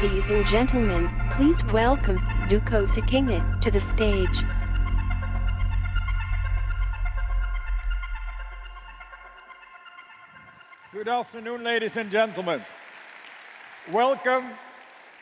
Ladies and gentlemen, please welcome Duco Sickinghe to the stage. Good afternoon, ladies and gentlemen. Welcome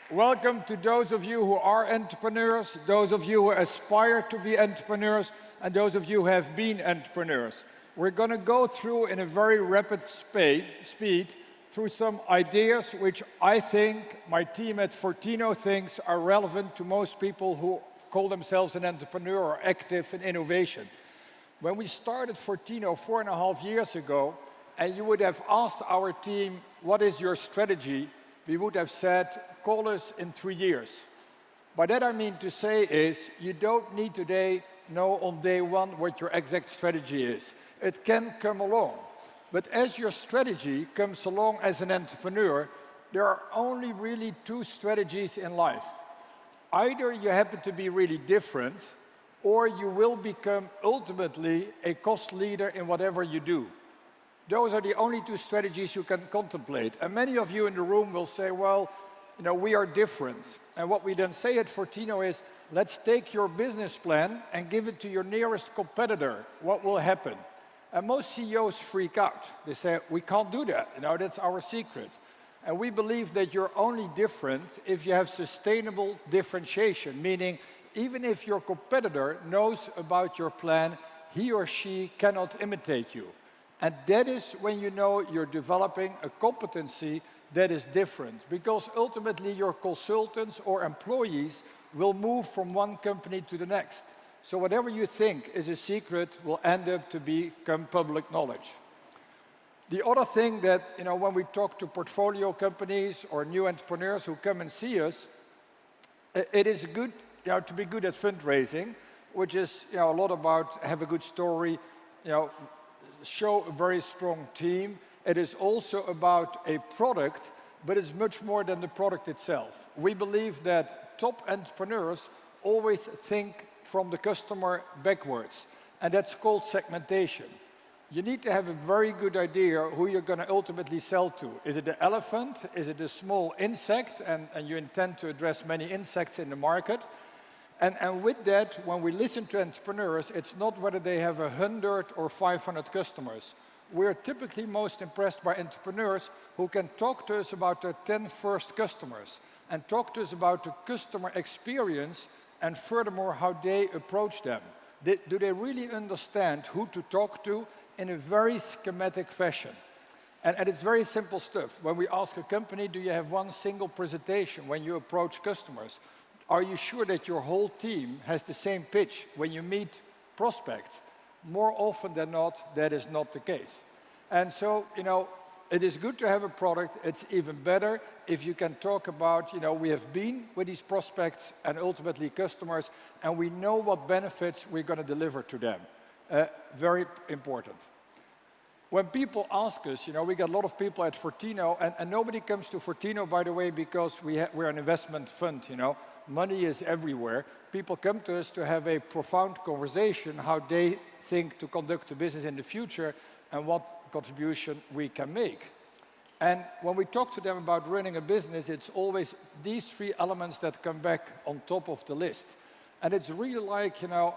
to those of you who are entrepreneurs, those of you who aspire to be entrepreneurs, and those of you who have been entrepreneurs. We're going to go through in a very rapid speed through some ideas which I think my team at Fortino thinks are relevant to most people who call themselves an entrepreneur or active in innovation. When we started Fortino 4.5 years ago, and you would have asked our team, what is your strategy? We would have said, call us in 3 years. By that I mean to say is, you don't need today know on day one what your exact strategy is. It can come along. But as your strategy comes along as an entrepreneur, there are only really 2 strategies in life. Either you happen to be really different, or you will become ultimately a cost leader in whatever you do. Those are the only 2 strategies you can contemplate. And many of you in the room will say, well, you know, we are different. And what we then say at Fortino is, let's take your business plan and give it to your nearest competitor. What will happen? And most CEOs freak out. They say, we can't do that. You know, that's our secret. And we believe that you're only different if you have sustainable differentiation, meaning even if your competitor knows about your plan, he or she cannot imitate you. And that is when you know you're developing a competency that is different, because ultimately your consultants or employees will move from one company to the next. So whatever you think is a secret will end up to become public knowledge. The other thing that, you know, when we talk to portfolio companies or new entrepreneurs who come and see us, it is good, you know, to be good at fundraising, which is, you know, a lot about have a good story, you know, show a very strong team. It is also about a product, but it's much more than the product itself. We believe that top entrepreneurs always think from the customer backwards, and that's called segmentation. You need to have a very good idea who you're going to ultimately sell to. Is it the elephant? Is it a small insect? And you intend to address many insects in the market. And with that, when we listen to entrepreneurs, it's not whether they have 100 or 500 customers. We're typically most impressed by entrepreneurs who can talk to us about their 10 first customers and talk to us about the customer experience and furthermore how they approach them. Do they really understand who to talk to in a very schematic fashion? And it's very simple stuff. When we ask a company, do you have one single presentation when you approach customers? Are you sure that your whole team has the same pitch when you meet prospects? More often than not, that is not the case. And so, you know, it is good to have a product. It's even better if you can talk about, you know, we have been with these prospects and ultimately customers, and we know what benefits we're going to deliver to them. Very important. When people ask us, you know, we got a lot of people at Fortino, and nobody comes to Fortino, by the way, because we're an investment fund, you know. Money is everywhere. People come to us to have a profound conversation how they think to conduct the business in the future and what contribution we can make. And when we talk to them about running a business, it's always these 3 elements that come back on top of the list. And it's really like, you know,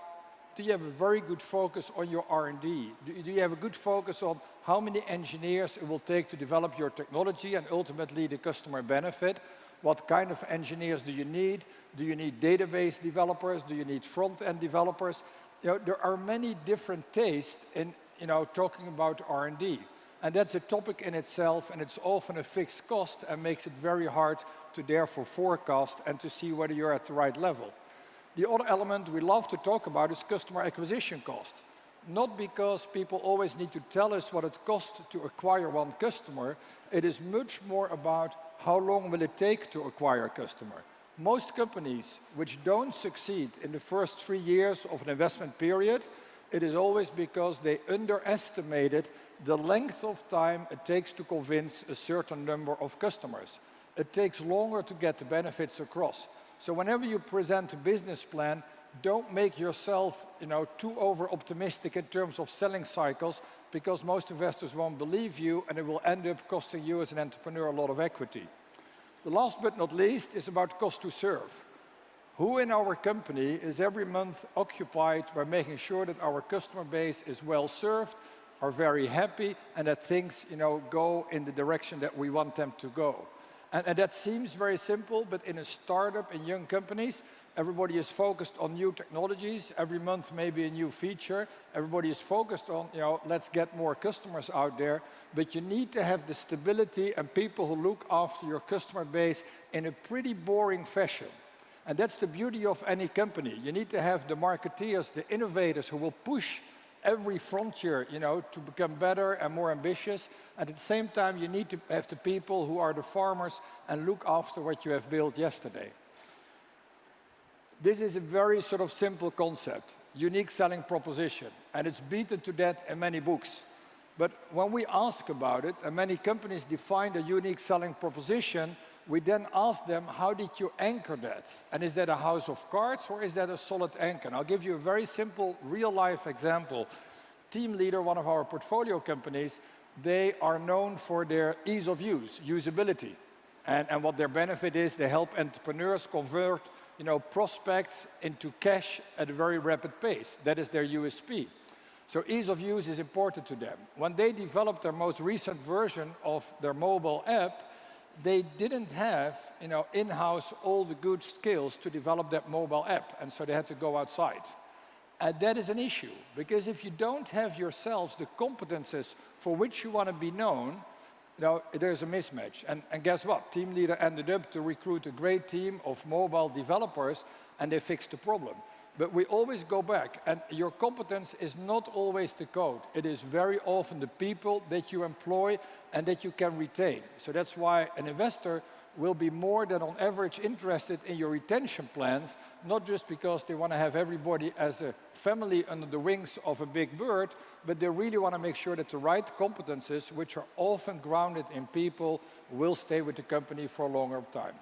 do you have a very good focus on your R&D? Do you have a good focus on how many engineers it will take to develop your technology and ultimately the customer benefit? What kind of engineers do you need? Do you need database developers? Do you need front-end developers? You know, there are many different tastes in, you know, talking about R&D. And that's a topic in itself, and it's often a fixed cost and makes it very hard to therefore forecast and to see whether you're at the right level. The other element we love to talk about is customer acquisition cost. Not because people always need to tell us what it costs to acquire one customer. It is much more about how long will it take to acquire a customer. Most companies which don't succeed in the first 3 years of an investment period, it is always because they underestimated the length of time it takes to convince a certain number of customers. It takes longer to get the benefits across. So whenever you present a business plan, don't make yourself, you know, too over-optimistic in terms of selling cycles, because most investors won't believe you, and it will end up costing you as an entrepreneur a lot of equity. The last but not least is about cost to serve. Who in our company is every month occupied by making sure that our customer base is well served, are very happy, and that things go in the direction that we want them to go? And that seems very simple, but in a startup, in young companies, everybody is focused on new technologies. Every month maybe a new feature. Everybody is focused on, let's get more customers out there. But you need to have the stability and people who look after your customer base in a pretty boring fashion. And that's the beauty of any company. You need to have the marketeers, the innovators who will push every frontier, to become better and more ambitious. And at the same time, you need to have the people who are the farmers and look after what you have built yesterday. This is a very sort of simple concept, unique selling proposition, and it's beaten to death in many books. But when we ask about it, and many companies define a unique selling proposition, we then ask them, how did you anchor that? And is that a house of cards or is that a solid anchor? And I'll give you a very simple real-life example. Team Leader, one of our portfolio companies, they are known for their ease of use, usability. And what their benefit is, they help entrepreneurs convert prospects into cash at a very rapid pace. That is their USP. So ease of use is important to them. When they developed their most recent version of their mobile app, they didn't have, in-house all the good skills to develop that mobile app, and so they had to go outside. And that is an issue, because if you don't have yourselves the competences for which you want to be known, there's a mismatch. And guess what? Team Leader ended up to recruit a great team of mobile developers, and they fixed the problem. But we always go back, and your competence is not always the code. It is very often the people that you employ and that you can retain. So that's why an investor will be more than on average interested in your retention plans, not just because they want to have everybody as a family under the wings of a big bird, but they really want to make sure that the right competences, which are often grounded in people, will stay with the company for a longer time.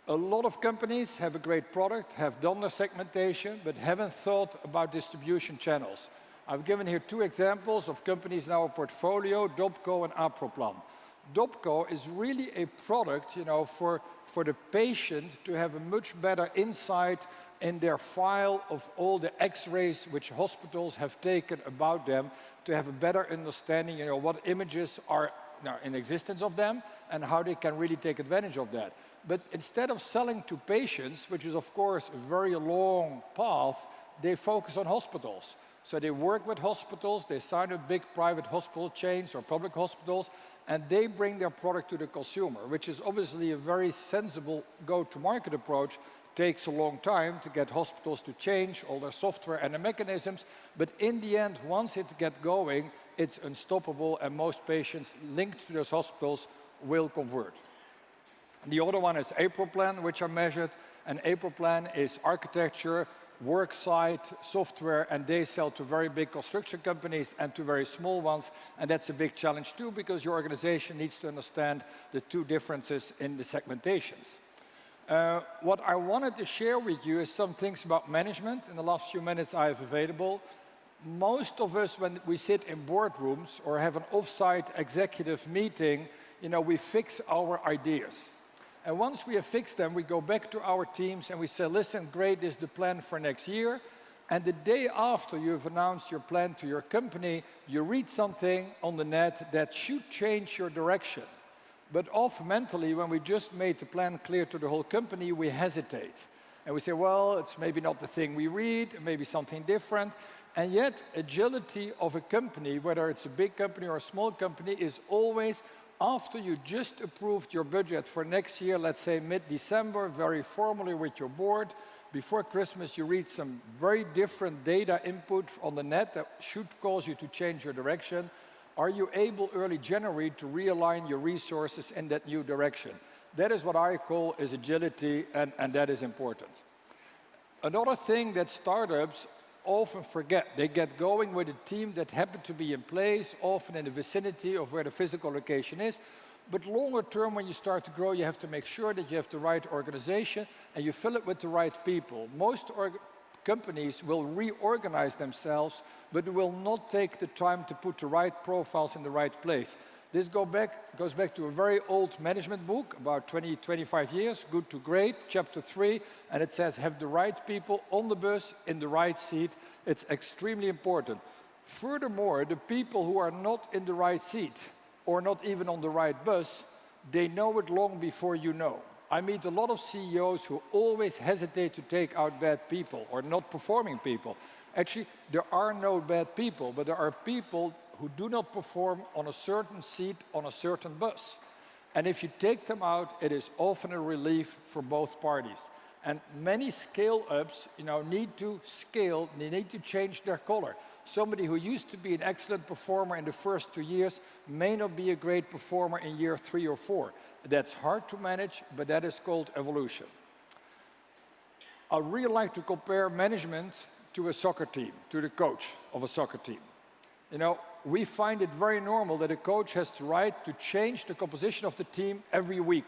A lot of companies have a great product, have done their segmentation, but haven't thought about distribution channels. I've given here two examples of companies in our portfolio, Duco and Aproplan. Duco is really a product, for the patient to have a much better insight in their file of all the X-rays which hospitals have taken about them, to have a better understanding, what images are now in existence of them and how they can really take advantage of that. But instead of selling to patients, which is of course a very long path, they focus on hospitals. So they work with hospitals, they sign up big private hospital chains or public hospitals, and they bring their product to the consumer, which is obviously a very sensible go-to-market approach. Takes a long time to get hospitals to change all their software and their mechanisms, but in the end, once it gets going, it's unstoppable, and most patients linked to those hospitals will convert. The other one is Aproplan, which I measured, and Aproplan is architecture, worksite, software, and they sell to very big construction companies and to very small ones, and that's a big challenge too, because your organization needs to understand the two differences in the segmentations. What I wanted to share with you is some things about management in the last few minutes I have available. Most of us, when we sit in boardrooms or have an off-site executive meeting, we fix our ideas. And once we have fixed them, we go back to our teams and we say, listen, great, this is the plan for next year. And the day after you've announced your plan to your company, you read something on the net that should change your direction. But often mentally, when we just made the plan clear to the whole company, we hesitate. And we say, well, it's maybe not the thing we read, maybe something different. And yet, agility of a company, whether it's a big company or a small company, is always after you just approved your budget for next year, let's say mid-December, very formally with your board. Before Christmas, you read some very different data input on the net that should cause you to change your direction. Are you able early January to realign your resources in that new direction? That is what I call is agility, and that is important. Another thing that startups often forget, they get going with a team that happen to be in place, often in the vicinity of where the physical location is. But longer term, when you start to grow, you have to make sure that you have the right organization and you fill it with the right people. Most companies will reorganize themselves, but will not take the time to put the right profiles in the right place. This goes back to a very old management book, about 20, 25 years, Good to Great, chapter 3, and it says, have the right people on the bus in the right seat. It's extremely important. Furthermore, the people who are not in the right seat, or not even on the right bus, they know it long before you know. I meet a lot of CEOs who always hesitate to take out bad people, or not performing people. Actually, there are no bad people, but there are people who do not perform on a certain seat on a certain bus. And if you take them out, it is often a relief for both parties. And many scale-ups, need to scale, they need to change their color. Somebody who used to be an excellent performer in the first 2 years may not be a great performer in year 3 or 4. That's hard to manage, but that is called evolution. I really like to compare management to a soccer team, to the coach of a soccer team. We find it very normal that a coach has the right to change the composition of the team every week.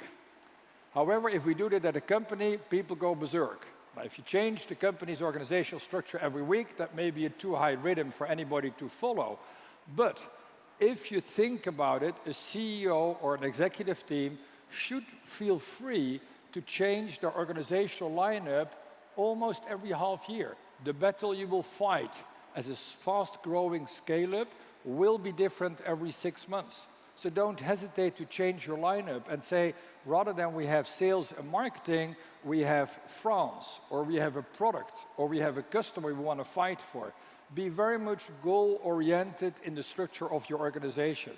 However, if we do that at a company, people go berserk. Now, if you change the company's organizational structure every week, that may be a too high rhythm for anybody to follow. But if you think about it, a CEO or an executive team should feel free to change their organizational lineup almost every half year. The battle you will fight as a fast-growing scale-up will be different every 6 months. So don't hesitate to change your lineup and say, rather than we have sales and marketing, we have France, or we have a product, or we have a customer we want to fight for. Be very much goal-oriented in the structure of your organization.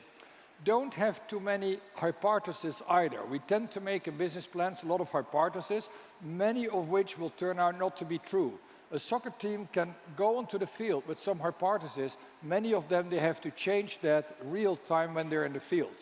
Don't have too many hypotheses either. We tend to make in business plans a lot of hypotheses, many of which will turn out not to be true. A soccer team can go onto the field with some hypotheses. Many of them, they have to change that real time when they're in the field.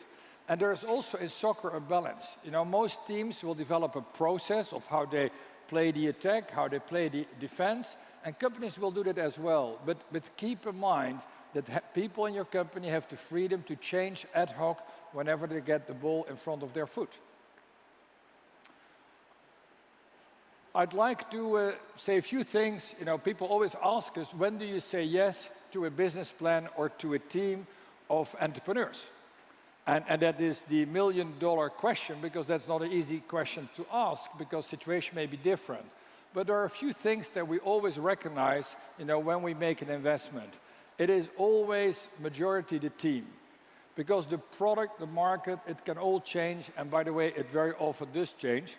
And there's also in soccer a balance. Most teams will develop a process of how they play the attack, how they play the defense, and companies will do that as well. But keep in mind that people in your company have the freedom to change ad hoc whenever they get the ball in front of their foot. I'd like to say a few things. People always ask us, when do you say yes to a business plan or to a team of entrepreneurs? And that is the million-dollar question, because that's not an easy question to ask, because situation may be different. But there are a few things that we always recognize, when we make an investment. It is always majority the team, because the product, the market, it can all change, and by the way, it very often does change.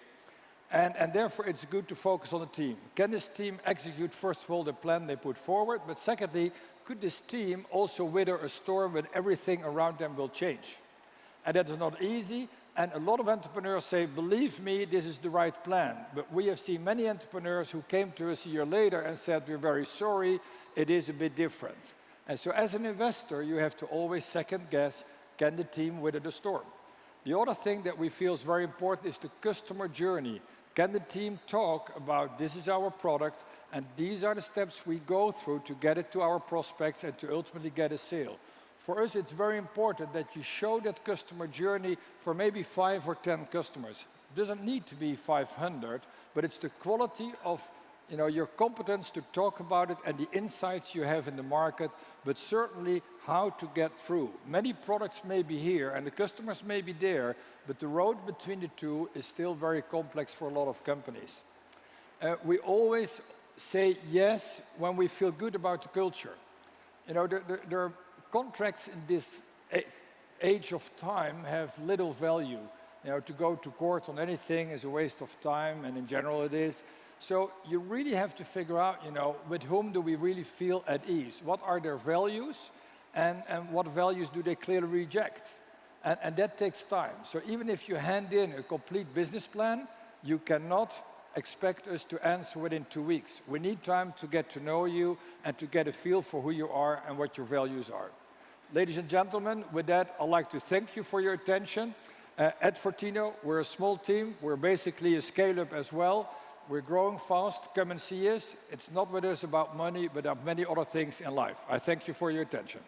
And therefore, it's good to focus on the team. Can this team execute, first of all, the plan they put forward? But secondly, could this team also weather a storm when everything around them will change? And that is not easy. And a lot of entrepreneurs say, believe me, this is the right plan. But we have seen many entrepreneurs who came to us a year later and said, we're very sorry, it is a bit different. And so as an investor, you have to always second guess, can the team weather the storm? The other thing that we feel is very important is the customer journey. Can the team talk about, this is our product, and these are the steps we go through to get it to our prospects and to ultimately get a sale? For us, it's very important that you show that customer journey for maybe 5 or 10 customers. It doesn't need to be 500, but it's the quality of your competence to talk about it and the insights you have in the market, but certainly how to get through. Many products may be here and the customers may be there, but the road between the two is still very complex for a lot of companies. We always say yes when we feel good about the culture. There are contracts in this age of time have little value. To go to court on anything is a waste of time, and in general it is. So you really have to figure out, with whom do we really feel at ease? What are their values, and what values do they clearly reject? And that takes time. So even if you hand in a complete business plan, you cannot expect us to answer within 2 weeks. We need time to get to know you and to get a feel for who you are and what your values are. Ladies and gentlemen, with that, I'd like to thank you for your attention. At Fortino, we're a small team. We're basically a scale-up as well. We're growing fast. Come and see us. It's not with us about money, but about many other things in life. I thank you for your attention.